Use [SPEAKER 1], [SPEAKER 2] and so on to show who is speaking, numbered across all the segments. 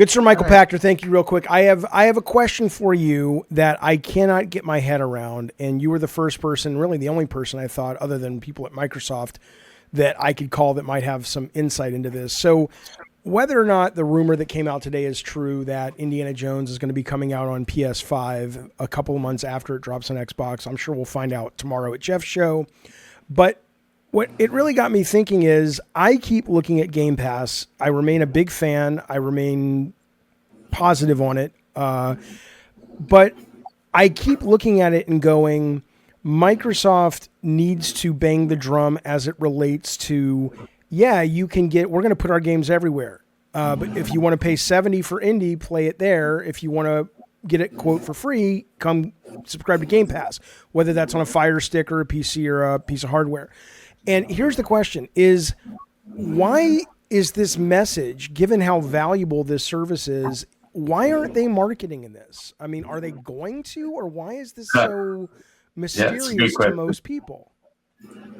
[SPEAKER 1] Good Sir Michael
[SPEAKER 2] All right.
[SPEAKER 1] Pachter, thank you real quick. I have a question for you that I cannot get my head around, and you were the first person, really the only person I thought, other than people at Microsoft, that I could call that might have some insight into this. So whether or not the rumor that came out today is true that Indiana Jones is going to be coming out on PS5 a couple of months after it drops on Xbox, I'm sure we'll find out tomorrow at Jeff's show. But what it really got me thinking is I keep looking at Game Pass. I remain a big fan. I remain positive on it. But I keep looking at it and going, Microsoft needs to bang the drum as it relates to, yeah, you can get, we're going to put our games everywhere. But if you want to pay 70 for indie, play it there. If you want to get it, quote, for free, come subscribe to Game Pass, whether that's on a Fire Stick or a PC or a piece of hardware. And here's the question is, why is this message, given how valuable this service is, why aren't they marketing in this? I mean, are they going to, or why is this so mysterious to most people?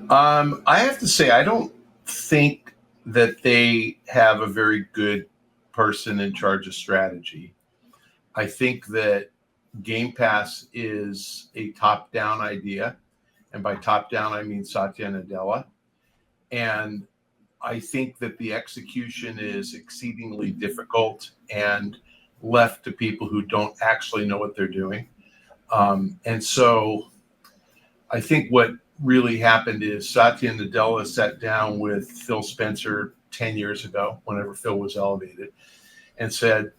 [SPEAKER 2] I have to say, I don't think that they have a very good person in charge of strategy. I think that Game Pass is a top-down idea. And by top-down, I mean Satya Nadella. And I think that the execution is exceedingly difficult and left to people who don't actually know what they're doing. And so I think what really happened is Satya Nadella sat down with Phil Spencer 10 years ago, whenever Phil was elevated, and said,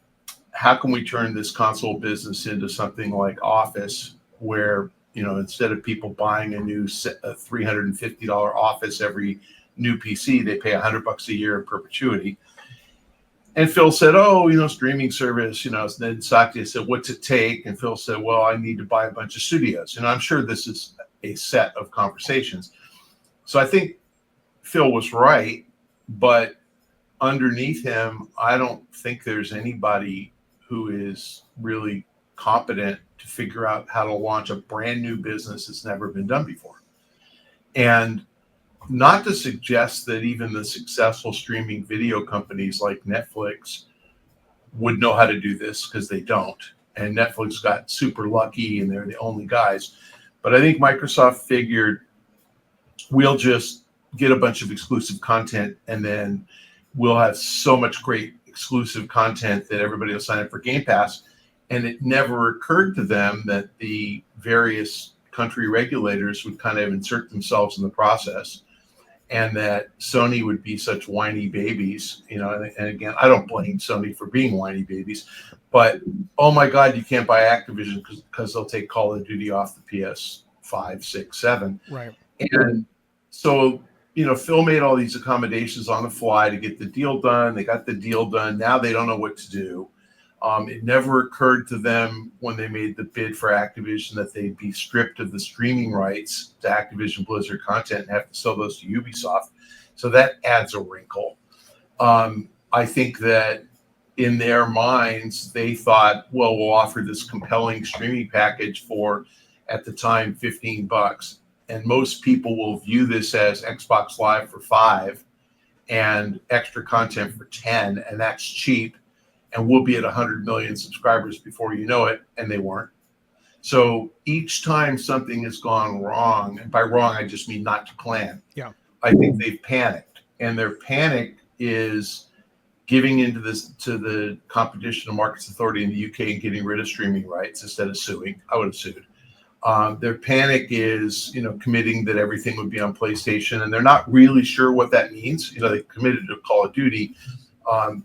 [SPEAKER 2] how can we turn this console business into something like Office, where, you know, instead of people buying a new $350 Office every new PC, they pay $100 a year in perpetuity. And Phil said, oh, you know, streaming service, you know. And then Satya said, what's it take? And Phil said, well, I need to buy a bunch of studios. And I'm sure this is a set of conversations. So I think Phil was right, but underneath him, I don't think there's anybody who is really competent to figure out how to launch a brand new business that's never been done before. And not to suggest that even the successful streaming video companies like Netflix would know how to do this, because they don't. And Netflix got super lucky and they're the only guys. But I think Microsoft figured, we'll just get a bunch of exclusive content, and then we'll have so much great exclusive content that everybody will sign up for Game Pass. And it never occurred to them that the various country regulators would kind of insert themselves in the process, and that Sony would be such whiny babies, you know. And again, I don't blame Sony for being whiny babies, but oh my God, you can't buy Activision because they'll take Call of Duty off the PS5, 6, 7.
[SPEAKER 1] Right.
[SPEAKER 2] And so, you know, Phil made all these accommodations on the fly to get the deal done. They got the deal done. Now they don't know what to do. It never occurred to them when they made the bid for Activision that they'd be stripped of the streaming rights to Activision Blizzard content and have to sell those to Ubisoft. So that adds a wrinkle. I think that in their minds, they thought, well, we'll offer this compelling streaming package for, at the time, $15. And most people will view this as Xbox Live for $5 and extra content for $10, and that's cheap. And we'll be at 100 million subscribers before you know it, and they weren't. So each time something has gone wrong, and by wrong, I just mean not to plan.
[SPEAKER 1] Yeah.
[SPEAKER 2] I think they've panicked, and their panic is giving into this to the Competition and Markets Authority in the UK and getting rid of streaming rights instead of suing. I would have sued. Their panic is, you know, committing that everything would be on PlayStation, and they're not really sure what that means. You know, they committed to Call of Duty,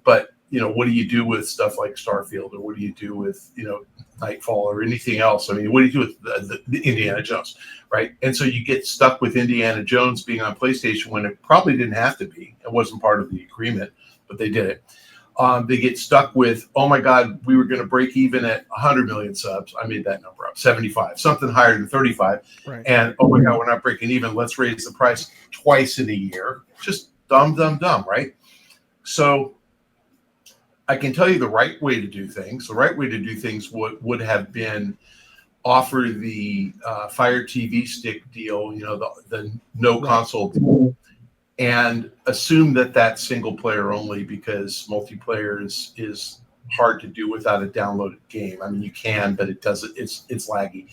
[SPEAKER 2] but you know, what do you do with stuff like Starfield, or what do you do with, you know, Nightfall or anything else? I mean, what do you do with the Indiana Jones, right? And so you get stuck with Indiana Jones being on PlayStation when it probably didn't have to be. It wasn't part of the agreement, but they did it. They get stuck with, oh my God, we were going to break even at 100 million subs. I made that number up, 75, something higher than 35.
[SPEAKER 1] Right.
[SPEAKER 2] And oh my God, we're not breaking even. Let's raise the price twice in a year. Just dumb, right? So I can tell you the right way to do things. The right way to do things would have been offer the Fire TV Stick deal, you know, the no console deal, and assume that that's single player only, because multiplayer is hard to do without a downloaded game. I mean, you can, but it doesn't. It's laggy.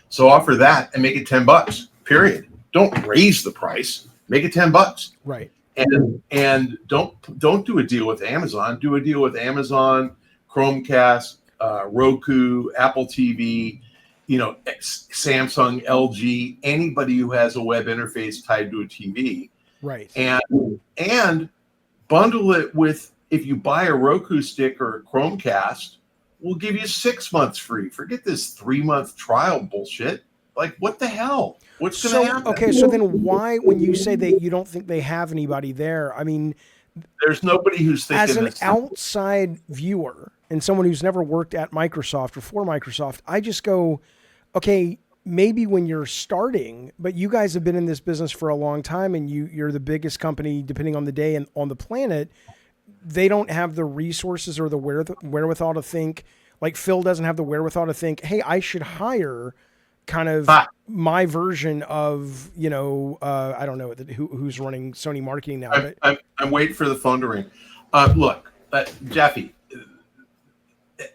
[SPEAKER 2] So offer that and make it $10. Period. Don't raise the price. Make it $10.
[SPEAKER 1] Right.
[SPEAKER 2] And don't do a deal with Amazon. Do a deal with Amazon, Chromecast, Roku, Apple TV, Samsung, LG, anybody who has a web interface tied to a TV.
[SPEAKER 1] Right.
[SPEAKER 2] And bundle it with, if you buy a Roku stick or a Chromecast, we'll give you 6 months free. Forget this 3-month trial bullshit. Like, what the hell? What's going to happen?
[SPEAKER 1] Okay, so then why, when you say that you don't think they have anybody there, I mean,
[SPEAKER 2] there's nobody who's thinking
[SPEAKER 1] as an
[SPEAKER 2] this.
[SPEAKER 1] outside viewer and someone who's never worked at Microsoft or for Microsoft, I just go, okay, maybe when you're starting, but you guys have been in this business for a long time and you're the biggest company, depending on the day and on the planet. They don't have the resources or the wherewithal to think, like Phil doesn't have the wherewithal to think, hey, I should hire kind of my version of, I don't know who's running Sony marketing now.
[SPEAKER 2] I'm waiting for the phone to ring. Look, Jaffe,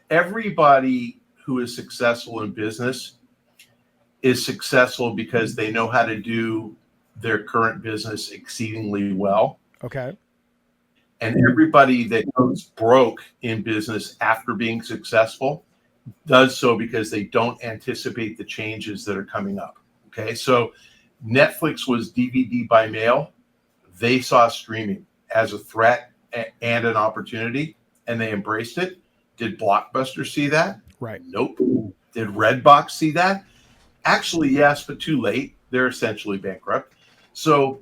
[SPEAKER 2] everybody who is successful in business is successful because they know how to do their current business exceedingly well.
[SPEAKER 1] Okay.
[SPEAKER 2] And everybody that goes broke in business after being successful does so because they don't anticipate the changes that are coming up. Okay. So Netflix was DVD by mail. They saw streaming as a threat and an opportunity, and they embraced it. Did Blockbuster see that?
[SPEAKER 1] Right.
[SPEAKER 2] Nope. Did Redbox see that? Actually, yes, but too late. They're essentially bankrupt. So,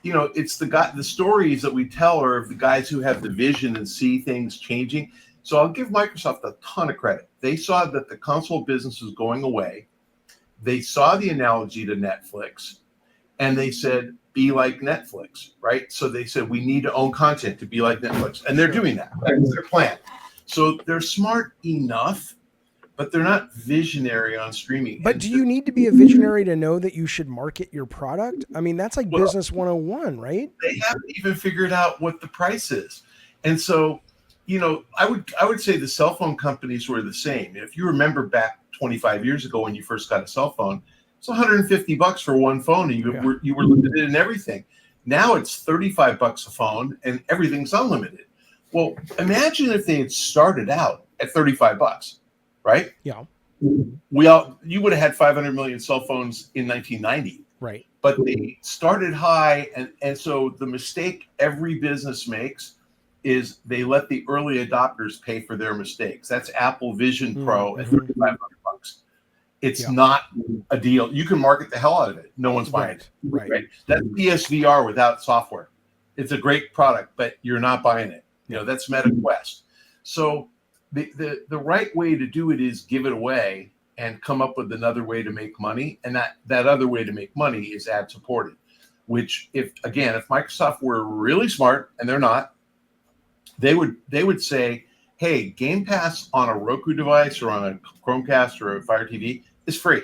[SPEAKER 2] it's the stories that we tell are of the guys who have the vision and see things changing. So I'll give Microsoft a ton of credit. They saw that the console business was going away. They saw the analogy to Netflix, and they said, be like Netflix, right? So they said, we need to own content to be like Netflix. And they're doing that. That's their plan. So they're smart enough, but they're not visionary on streaming.
[SPEAKER 1] But do you need to be a visionary to know that you should market your product? I mean, that's like business 101, right?
[SPEAKER 2] They haven't even figured out what the price is. And so, I would say the cell phone companies were the same. If you remember back 25 years ago when you first got a cell phone, it's $150 for one phone, and you were limited in everything. Now it's $35 a phone, and everything's unlimited. Well, imagine if they had started out at $35, right?
[SPEAKER 1] Yeah.
[SPEAKER 2] You would have had 500 million cell phones in 1990.
[SPEAKER 1] Right.
[SPEAKER 2] But they started high, and so the mistake every business makes is they let the early adopters pay for their mistakes. That's Apple Vision Pro at $3,500. It's not a deal. You can market the hell out of it. No one's buying it. Right. That's PSVR without software. It's a great product, but you're not buying it. That's MetaQuest. So the right way to do it is give it away and come up with another way to make money. And that other way to make money is ad supported, which if Microsoft were really smart, and they're not, they would say, hey, Game Pass on a Roku device or on a Chromecast or a Fire TV is free.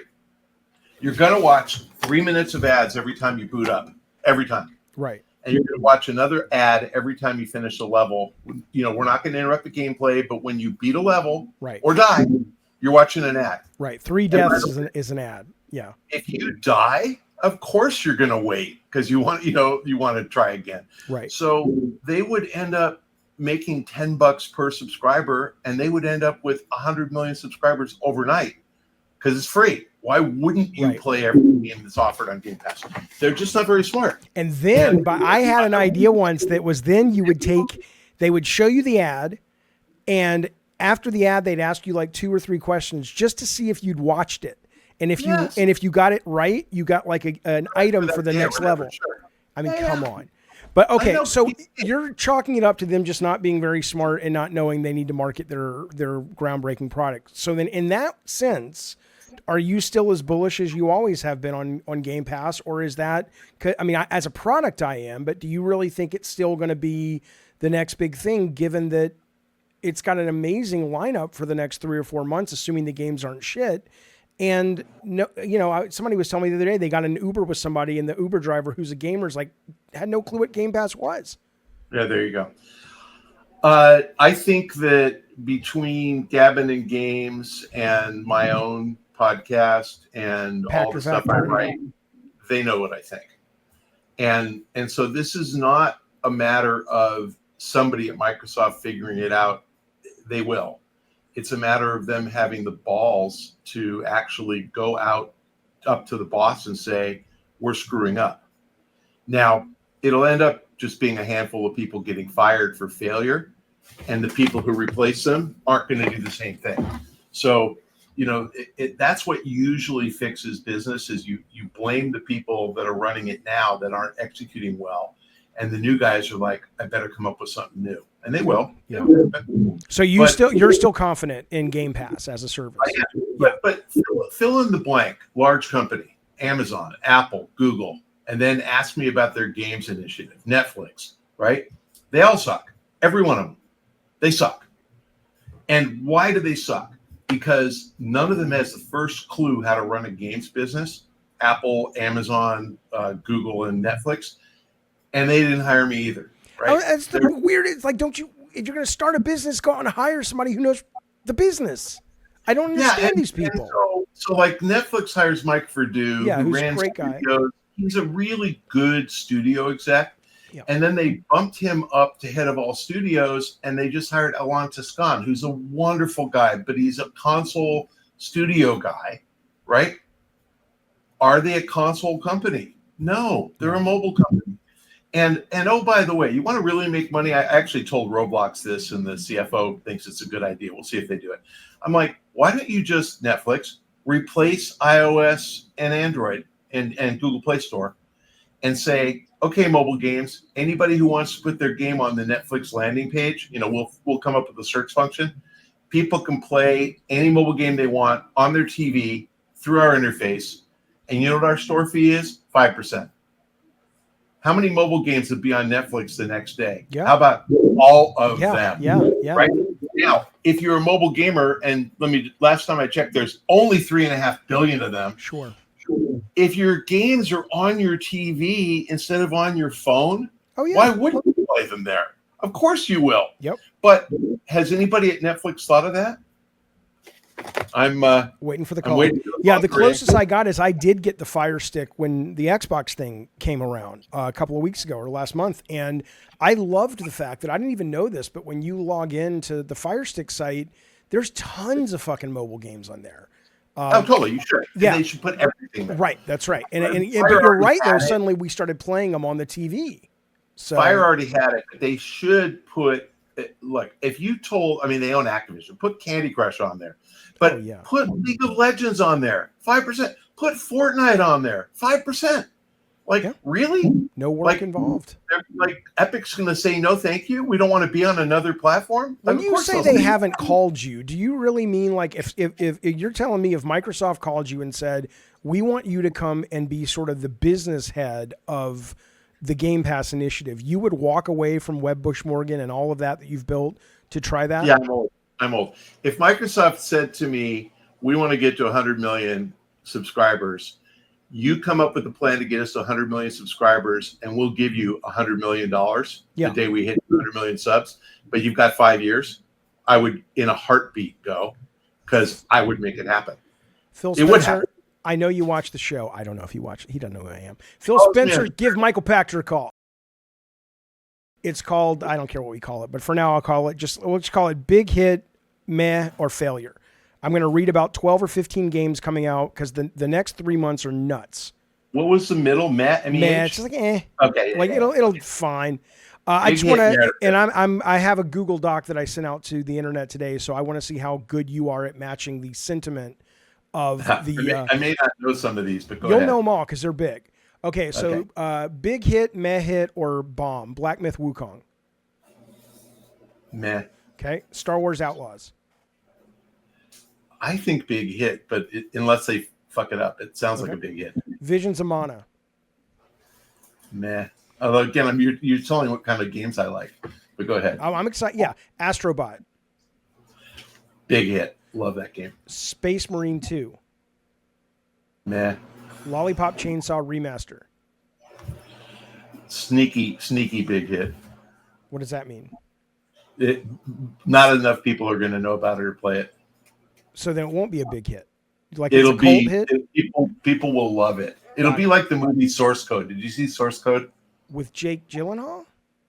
[SPEAKER 2] You're going to watch 3 minutes of ads every time you boot up, every time.
[SPEAKER 1] Right.
[SPEAKER 2] And you're going to watch another ad every time you finish a level. We're not going to interrupt the gameplay, but when you beat a level or die, you're watching an ad.
[SPEAKER 1] Right. 3 deaths is an ad. Yeah.
[SPEAKER 2] If you die, of course you're going to wait because you want to try again.
[SPEAKER 1] Right.
[SPEAKER 2] So they would end up making $10 per subscriber, and they would end up with 100 million subscribers overnight because it's free. Why wouldn't you play every game that's offered on Game Pass? They're just not very smart.
[SPEAKER 1] And then, but I had an idea once that was then they would show you the ad, and after the ad, they'd ask you like 2 or 3 questions just to see if you'd watched it. And if you got it right, you got like an item for the next level.
[SPEAKER 2] Sure.
[SPEAKER 1] I mean, come on. But okay, so you're chalking it up to them just not being very smart and not knowing they need to market their groundbreaking product. So then in that sense, are you still as bullish as you always have been on Game Pass? Or is that, I mean, as a product I am, but do you really think it's still going to be the next big thing, given that it's got an amazing lineup for the next 3 or 4 months, assuming the games aren't shit? And somebody was telling me the other day they got an Uber with somebody, and the Uber driver, who's a gamer, had no clue what Game Pass was.
[SPEAKER 2] Yeah, there you go. I think that between Gabbin and Games and my own podcast and all
[SPEAKER 1] Pachter
[SPEAKER 2] the stuff I
[SPEAKER 1] Factor.
[SPEAKER 2] write, they know what I think. And so this is not a matter of somebody at Microsoft figuring it out. They will. It's a matter of them having the balls to actually go out up to the boss and say, we're screwing up. Now, it'll end up just being a handful of people getting fired for failure, and the people who replace them aren't going to do the same thing. So, that's what usually fixes business is you blame the people that are running it now that aren't executing well. And the new guys are like, I better come up with something new. And they will.
[SPEAKER 1] Yeah. So you're still confident in Game Pass as a service.
[SPEAKER 2] But fill in the blank, large company, Amazon, Apple, Google, and then ask me about their games initiative, Netflix, right? They all suck. Every one of them. They suck. And why do they suck? Because none of them has the first clue how to run a games business. Apple, Amazon, Google, and Netflix. And they didn't hire me either. Right?
[SPEAKER 1] Oh, that's the weird. It's like, if you're going to start a business, go out and hire somebody who knows the business. I don't understand these people.
[SPEAKER 2] So like Netflix hires Mike Verdu, who
[SPEAKER 1] who's
[SPEAKER 2] ran
[SPEAKER 1] a great
[SPEAKER 2] studios.
[SPEAKER 1] guy.
[SPEAKER 2] He's a really good studio exec.
[SPEAKER 1] Yeah.
[SPEAKER 2] And then they bumped him up to head of all studios, and they just hired Alan Toscan, who's a wonderful guy, but he's a console studio guy, right? Are they a console company? No, they're a mobile company. And oh, by the way, you want to really make money? I actually told Roblox this, and the CFO thinks it's a good idea. We'll see if they do it. I'm like, why don't you just, Netflix, replace iOS and Android and Google Play Store and say, okay, mobile games, anybody who wants to put their game on the Netflix landing page, we'll come up with a search function. People can play any mobile game they want on their TV through our interface. And you know what our store fee is? 5%. How many mobile games would be on Netflix the next day?
[SPEAKER 1] Yeah.
[SPEAKER 2] How about all of them?
[SPEAKER 1] Yeah.
[SPEAKER 2] Right now, if you're a mobile gamer, and last time I checked, there's only 3.5 billion of them.
[SPEAKER 1] Sure.
[SPEAKER 2] If your games are on your TV instead of on your phone, why wouldn't you play them there? Of course you will.
[SPEAKER 1] Yep.
[SPEAKER 2] But has anybody at Netflix thought of that? I'm
[SPEAKER 1] waiting for the call. The closest I got is I did get the Fire Stick when the Xbox thing came around a couple of weeks ago or last month. And I loved the fact that I didn't even know this, but when you log into the Fire Stick site, there's tons of fucking mobile games on there.
[SPEAKER 2] Totally. You should.
[SPEAKER 1] Yeah.
[SPEAKER 2] They should put everything there.
[SPEAKER 1] Right. That's right. And but you're right, though. Suddenly we started playing them on the TV. So
[SPEAKER 2] Fire already had it. They should put, look, if you told, they own Activision, put Candy Crush on there. But put League of Legends on there, 5%. Put Fortnite on there, 5%. Really?
[SPEAKER 1] No work involved.
[SPEAKER 2] Epic's going to say, no, thank you. We don't want to be on another platform.
[SPEAKER 1] When you say they haven't called you, do you really mean if you're telling me if Microsoft called you and said, we want you to come and be sort of the business head of the Game Pass initiative, you would walk away from Webb Bush Morgan and all of that you've built to try that?
[SPEAKER 2] Yeah, I'm old. If Microsoft said to me, we want to get to 100 million subscribers, you come up with a plan to get us to 100 million subscribers, and we'll give you $100 million the day we hit 100 million subs, but you've got 5 years, I would in a heartbeat go, because I would make it happen.
[SPEAKER 1] Phil Spencer, I know you watch the show. I don't know if you watch it. He doesn't know who I am. Phil Spencer, give Michael Pachter a call. It's called, I don't care what we call it, but for now we'll just call it Big Hit, Meh, or Failure. I'm going to read about 12 or 15 games coming out because the next 3 months are nuts.
[SPEAKER 2] What was the middle? Meh?
[SPEAKER 1] Meh, it's just like
[SPEAKER 2] Okay.
[SPEAKER 1] It'll fine. I just want to, and I have a Google Doc that I sent out to the internet today, so I want to see how good you are at matching the sentiment of the.
[SPEAKER 2] I may not know some of these, but
[SPEAKER 1] you'll know them all because they're big. Okay, so Big Hit, Meh Hit, or Bomb? Black Myth Wukong.
[SPEAKER 2] Meh.
[SPEAKER 1] Okay, Star Wars Outlaws.
[SPEAKER 2] I think Big Hit, but unless they fuck it up, it sounds like a big hit.
[SPEAKER 1] Visions of Mana.
[SPEAKER 2] Meh. Although again, you're telling what kind of games I like. But go ahead.
[SPEAKER 1] I'm excited. Yeah, Astrobot.
[SPEAKER 2] Big hit. Love that game.
[SPEAKER 1] Space Marine 2.
[SPEAKER 2] Meh.
[SPEAKER 1] Lollipop Chainsaw Remaster.
[SPEAKER 2] Sneaky big hit.
[SPEAKER 1] What does that mean?
[SPEAKER 2] it, not enough people are going to know about it or play it.
[SPEAKER 1] So then it won't be a big hit. Like
[SPEAKER 2] It'll
[SPEAKER 1] it's a cult
[SPEAKER 2] be
[SPEAKER 1] hit
[SPEAKER 2] people will love it. It'll be like the movie Source Code. Did you see Source Code?
[SPEAKER 1] with Jake Gyllenhaal.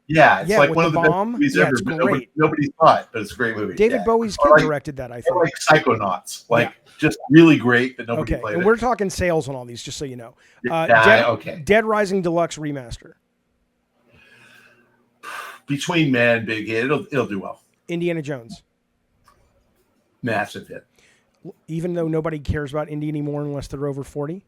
[SPEAKER 2] Yeah, it's
[SPEAKER 1] Yeah,
[SPEAKER 2] like
[SPEAKER 1] with
[SPEAKER 2] one
[SPEAKER 1] the
[SPEAKER 2] of the best
[SPEAKER 1] bomb.
[SPEAKER 2] movies
[SPEAKER 1] Yeah,
[SPEAKER 2] ever.
[SPEAKER 1] it's
[SPEAKER 2] But
[SPEAKER 1] great.
[SPEAKER 2] nobody saw it, but it's a great movie.
[SPEAKER 1] David
[SPEAKER 2] Yeah.
[SPEAKER 1] Bowie's
[SPEAKER 2] Or
[SPEAKER 1] kid
[SPEAKER 2] like,
[SPEAKER 1] directed that, I
[SPEAKER 2] or
[SPEAKER 1] think.
[SPEAKER 2] like Psychonauts, like
[SPEAKER 1] Yeah.
[SPEAKER 2] just really great, but nobody
[SPEAKER 1] Okay,
[SPEAKER 2] played
[SPEAKER 1] and
[SPEAKER 2] it.
[SPEAKER 1] we're talking sales on all these, just so you know.
[SPEAKER 2] Okay.
[SPEAKER 1] Dead Rising Deluxe remaster.
[SPEAKER 2] Between Man and Big Hit, it'll do well.
[SPEAKER 1] Indiana Jones.
[SPEAKER 2] Massive hit.
[SPEAKER 1] Even though nobody cares about Indy anymore unless they're over 40.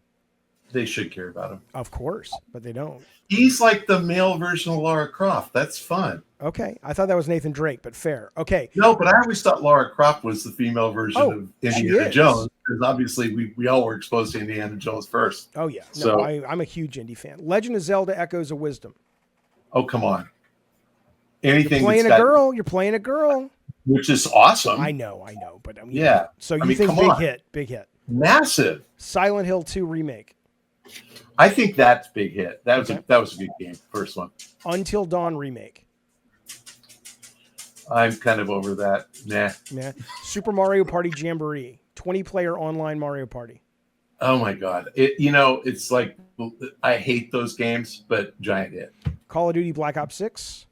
[SPEAKER 2] They should care about him.
[SPEAKER 1] Of course, but they don't.
[SPEAKER 2] He's like the male version of Lara Croft. That's fun.
[SPEAKER 1] Okay, I thought that was Nathan Drake, but fair. Okay.
[SPEAKER 2] No, but I always thought Lara Croft was the female version of Indiana Jones, because obviously we all were exposed to Indiana Jones first.
[SPEAKER 1] Oh yeah, no,
[SPEAKER 2] so
[SPEAKER 1] I'm a huge Indy fan. Legend of Zelda: Echoes of Wisdom.
[SPEAKER 2] Oh come on! Anything
[SPEAKER 1] You're playing a girl,
[SPEAKER 2] which is awesome.
[SPEAKER 1] I know, but I mean,
[SPEAKER 2] yeah.
[SPEAKER 1] So you think big hit,
[SPEAKER 2] massive.
[SPEAKER 1] Silent Hill 2 remake.
[SPEAKER 2] I think that's big hit. That was a good game. First one.
[SPEAKER 1] Until Dawn remake.
[SPEAKER 2] I'm kind of over that.
[SPEAKER 1] Nah. Super Mario Party Jamboree, 20-player online Mario Party.
[SPEAKER 2] Oh my god! It's like I hate those games, but giant hit.
[SPEAKER 1] Call of Duty Black Ops 6.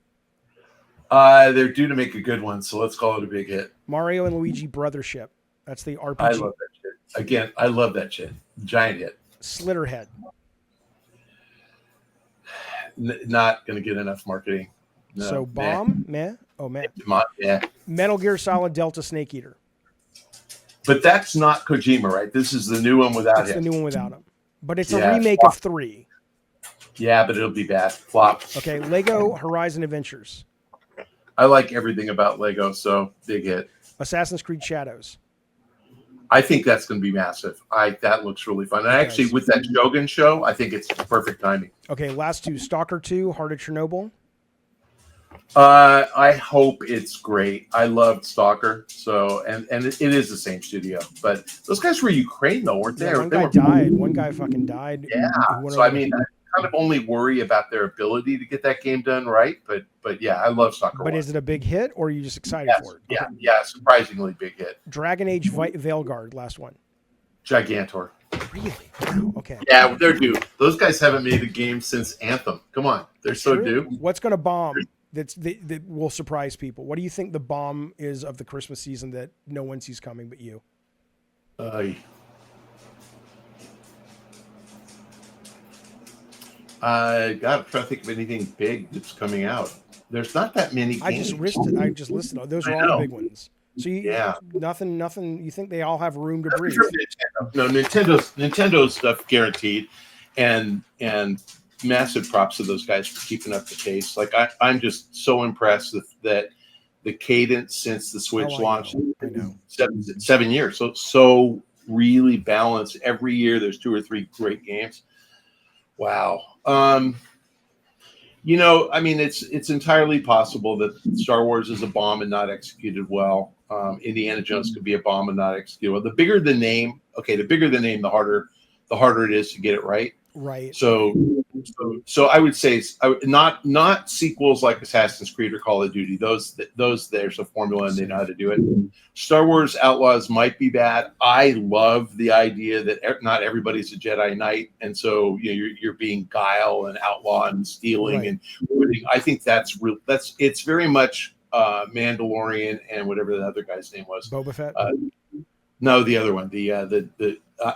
[SPEAKER 2] They're due to make a good one, so let's call it a big hit.
[SPEAKER 1] Mario and Luigi Brothership. That's the RPG.
[SPEAKER 2] I love that shit. Again, I love that shit. Giant hit.
[SPEAKER 1] Slitterhead.
[SPEAKER 2] Not going to get enough marketing. No,
[SPEAKER 1] so bomb, meh. Oh man.
[SPEAKER 2] Yeah.
[SPEAKER 1] Metal Gear Solid Delta Snake Eater.
[SPEAKER 2] But that's not Kojima, right? This is the new one without him.
[SPEAKER 1] That's the new one without him. But it's a remake of 3.
[SPEAKER 2] Yeah, but it'll be bad. Flop.
[SPEAKER 1] Okay, Lego Horizon Adventures.
[SPEAKER 2] I like everything about Lego, so big hit.
[SPEAKER 1] Assassin's Creed Shadows.
[SPEAKER 2] I think that's going to be massive. That looks really fun. And actually, with that Shogun show, I think it's perfect timing.
[SPEAKER 1] Okay, last two. Stalker 2, Heart of Chernobyl.
[SPEAKER 2] I hope it's great. I loved Stalker, so and it is the same studio, but those guys were Ukraine though, weren't they?
[SPEAKER 1] Yeah, one guy died. One guy fucking died.
[SPEAKER 2] Yeah. So I mean, I kind of only worry about their ability to get that game done right, but yeah, I love Stalker.
[SPEAKER 1] But is it a big hit, or are you just excited for it?
[SPEAKER 2] Yeah, yeah, surprisingly big hit.
[SPEAKER 1] Dragon Age Veilguard, last one.
[SPEAKER 2] Gigantor.
[SPEAKER 1] Really? Wow. Okay.
[SPEAKER 2] Yeah, they're due. Those guys haven't made a game since Anthem. Come on, they're so due.
[SPEAKER 1] What's going to bomb? That will surprise people. What do you think the bomb is of the Christmas season that no one sees coming but you?
[SPEAKER 2] God, I'm trying to think of anything big that's coming out. There's not that many games.
[SPEAKER 1] I just listed those are all the big ones. So nothing. You think they all have room to breathe?
[SPEAKER 2] No, Nintendo's stuff guaranteed, and massive props to those guys for keeping up the pace. Like I'm just so impressed that the cadence since the Switch launched.
[SPEAKER 1] I know.
[SPEAKER 2] 7 years. So really balanced. Every year there's 2 or 3 great games. Wow. I mean, it's entirely possible that Star Wars is a bomb and not executed well. Indiana Jones could be a bomb and not executed well. The bigger the name, the harder it is to get it right.
[SPEAKER 1] Right.
[SPEAKER 2] So I would say not sequels like Assassin's Creed or Call of Duty. Those there's a formula and they know how to do it. Star Wars Outlaws might be bad. I love the idea that not everybody's a Jedi Knight, and so you're being guile and outlaw and stealing and I think it's very much Mandalorian and whatever the other guy's name was.
[SPEAKER 1] Boba Fett.
[SPEAKER 2] No, the other one, the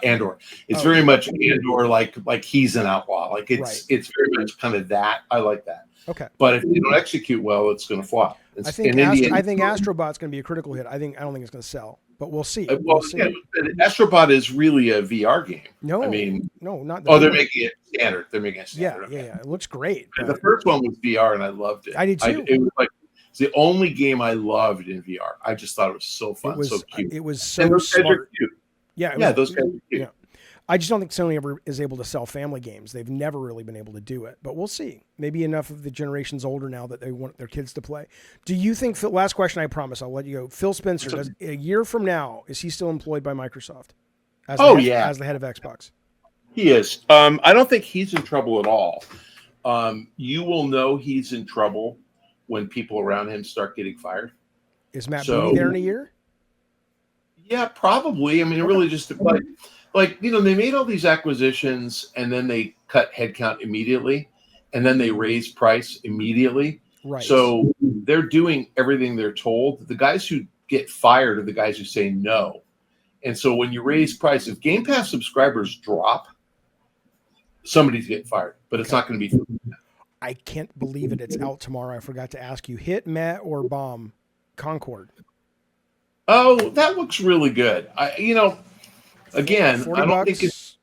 [SPEAKER 2] Andor. It's very much Andor, like he's an outlaw. Like it's very much kind of that. I like that.
[SPEAKER 1] Okay.
[SPEAKER 2] But if you don't execute well, it's going to flop.
[SPEAKER 1] I think Astrobot's going to be a critical hit. I don't think it's going to sell, but we'll see.
[SPEAKER 2] Well, yeah, Astrobot is really a VR game.
[SPEAKER 1] No,
[SPEAKER 2] I mean,
[SPEAKER 1] no, not.
[SPEAKER 2] They're making it standard. They're making it standard.
[SPEAKER 1] Yeah. It looks great.
[SPEAKER 2] The first one was VR, and I loved it.
[SPEAKER 1] I did too.
[SPEAKER 2] It was like it's the only game I loved in VR. I just thought it was so fun, so cute.
[SPEAKER 1] It was so smart. Yeah,
[SPEAKER 2] those guys are cute.
[SPEAKER 1] Yeah. I just don't think Sony ever is able to sell family games. They've never really been able to do it, but we'll see. Maybe enough of the generation's older now that they want their kids to play. Do you think, last question, I promise, I'll let you go. Phil Spencer, a year from now, is he still employed by Microsoft? As the head of Xbox.
[SPEAKER 2] He is. I don't think he's in trouble at all. You will know he's in trouble when people around him start getting fired.
[SPEAKER 1] Is Matt
[SPEAKER 2] So
[SPEAKER 1] Booney there in a year?
[SPEAKER 2] yeah, probably. I mean, it really just like they made all these acquisitions and then they cut headcount immediately, and then they raise price immediately.
[SPEAKER 1] Right.
[SPEAKER 2] So they're doing everything they're told. The guys who get fired are the guys who say no. And so when you raise price, if Game Pass subscribers drop, somebody's getting fired, but it's not going to be.
[SPEAKER 1] I can't believe it. It's out tomorrow. I forgot to ask you. Hit, Matt, or bomb? Concord.
[SPEAKER 2] Oh, that looks really good. Again,
[SPEAKER 1] $40.
[SPEAKER 2] I don't think it's.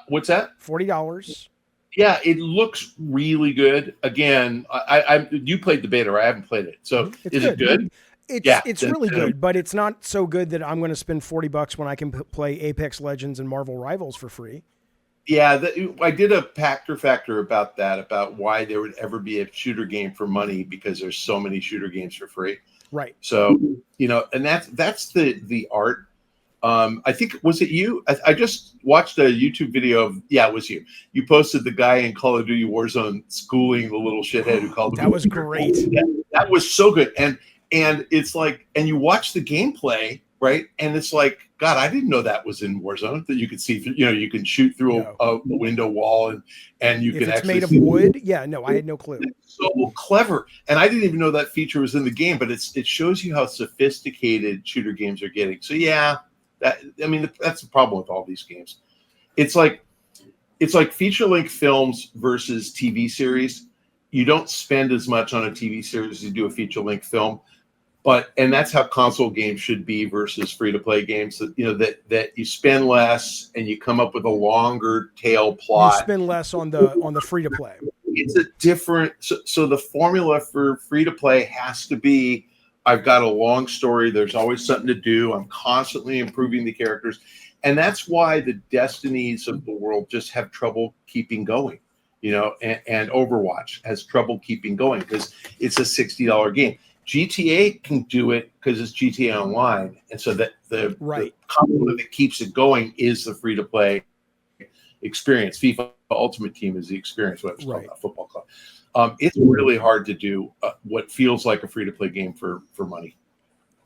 [SPEAKER 2] What's that?
[SPEAKER 1] $40.
[SPEAKER 2] Yeah, it looks really good. Again, you played the beta, right? I haven't played it. So is it good?
[SPEAKER 1] It's really good, but it's not so good that I'm going to spend $40 when I can play Apex Legends and Marvel Rivals for free.
[SPEAKER 2] Yeah, I did a Pachter factor about that, about why there would ever be a shooter game for money, because there's so many shooter games for free.
[SPEAKER 1] Right.
[SPEAKER 2] So, and that's the art. I think, was it you? I just watched a YouTube video of, it was you. You posted the guy in Call of Duty Warzone schooling the little shithead who called him.
[SPEAKER 1] That was great.
[SPEAKER 2] Yeah, that was so good. And it's like, and you watch the gameplay, right? And it's like, God, I didn't know that was in Warzone, that you could see, you can shoot through a window wall and you can actually.
[SPEAKER 1] It's made of wood. Yeah, no, I had no clue.
[SPEAKER 2] It's so clever. And I didn't even know that feature was in the game, but it shows you how sophisticated shooter games are getting. So yeah, that's the problem with all these games. It's like feature-length films versus TV series. You don't spend as much on a TV series as you do a feature-length film. And that's how console games should be versus free-to-play games. That you spend less and you come up with a longer tail plot.
[SPEAKER 1] You spend less on the free-to-play.
[SPEAKER 2] It's a different. So the formula for free-to-play has to be: I've got a long story. There's always something to do. I'm constantly improving the characters, and that's why the Destinies of the world just have trouble keeping going. And Overwatch has trouble keeping going because it's a $60 game. GTA can do it because it's GTA Online, and so that the component that keeps it going is the free-to-play experience. FIFA Ultimate Team is the experience. What I was talking about, Football Club. It's really hard to do what feels like a free-to-play game for money.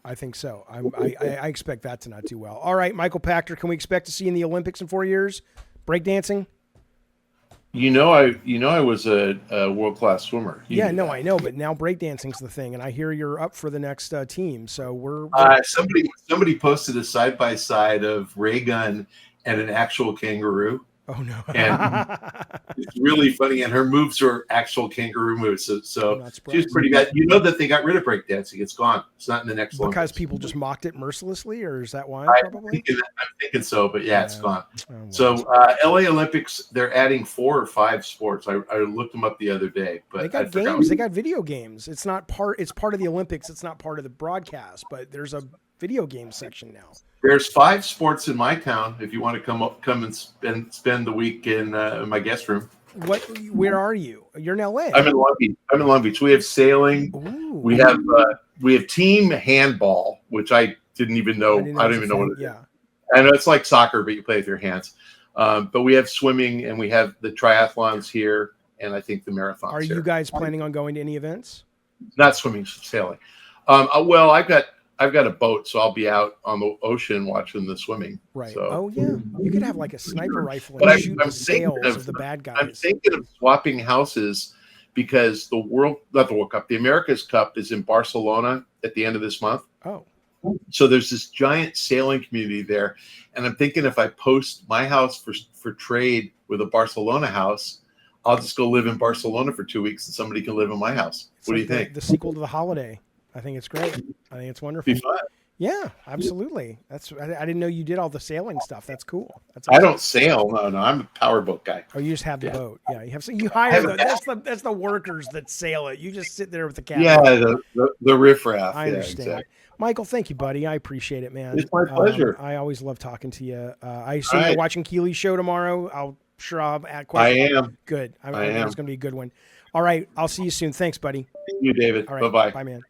[SPEAKER 1] I think so. I expect that to not do well. All right, Michael Pachter, can we expect to see you in the Olympics in 4 years? Breakdancing?
[SPEAKER 2] I was a world-class swimmer.
[SPEAKER 1] I know, but now breakdancing's the thing, and I hear you're up for the next team. So we're
[SPEAKER 2] somebody posted a side-by-side of ray gun and an actual kangaroo.
[SPEAKER 1] Oh no!
[SPEAKER 2] And it's really funny, and her moves are actual kangaroo moves. So she's pretty bad. You know that they got rid of breakdancing; it's gone. It's not in the next one.
[SPEAKER 1] Because people just mocked it mercilessly, or is that why?
[SPEAKER 2] I'm thinking so, but it's gone. So LA Olympics, they're adding 4 or 5 sports. I looked them up the other day, but
[SPEAKER 1] they got games. They got video games. It's not part. It's part of the Olympics. It's not part of the broadcast, but there's a video game section now.
[SPEAKER 2] There's 5 sports in my town. If you want to come and spend the week in my guest room.
[SPEAKER 1] Where are you? You're in LA.
[SPEAKER 2] I'm in Long Beach. We have sailing.
[SPEAKER 1] Ooh.
[SPEAKER 2] We have team handball, which I didn't even know. I don't even know what it is. Yeah. I know it's like soccer, but you play with your hands. But we have swimming, and we have the triathlons here, and I think the marathons.
[SPEAKER 1] Are you guys planning on going to any events?
[SPEAKER 2] Not swimming, sailing. Well, I've got a boat, so I'll be out on the ocean watching the swimming.
[SPEAKER 1] Right.
[SPEAKER 2] So.
[SPEAKER 1] Oh, yeah. You could have like a sniper rifle and shoot the sails of the bad guys.
[SPEAKER 2] I'm thinking of swapping houses because the America's Cup is in Barcelona at the end of this month.
[SPEAKER 1] Oh.
[SPEAKER 2] So there's this giant sailing community there. And I'm thinking if I post my house for trade with a Barcelona house, I'll just go live in Barcelona for 2 weeks and somebody can live in my house. What do you think?
[SPEAKER 1] The sequel to The Holiday. I think it's great. I think it's wonderful.
[SPEAKER 2] Be fun.
[SPEAKER 1] Yeah, absolutely. I didn't know you did all the sailing stuff. That's cool.
[SPEAKER 2] I don't sail. No, I'm a powerboat guy.
[SPEAKER 1] Oh, you just have the boat. Yeah, you hire that's the workers that sail it. You just sit there with the captain.
[SPEAKER 2] Yeah, the riffraff.
[SPEAKER 1] I understand.
[SPEAKER 2] Yeah, exactly.
[SPEAKER 1] Michael, thank you, buddy. I appreciate it, man.
[SPEAKER 2] It's my pleasure.
[SPEAKER 1] I always love talking to you. I assume you're watching Keely's show tomorrow. I'll add questions.
[SPEAKER 2] I am.
[SPEAKER 1] Good. I am. It's going to be a good one. All right. I'll see you soon. Thanks, buddy.
[SPEAKER 2] See you, David.
[SPEAKER 1] All right.
[SPEAKER 2] Bye-bye.
[SPEAKER 1] Bye, man.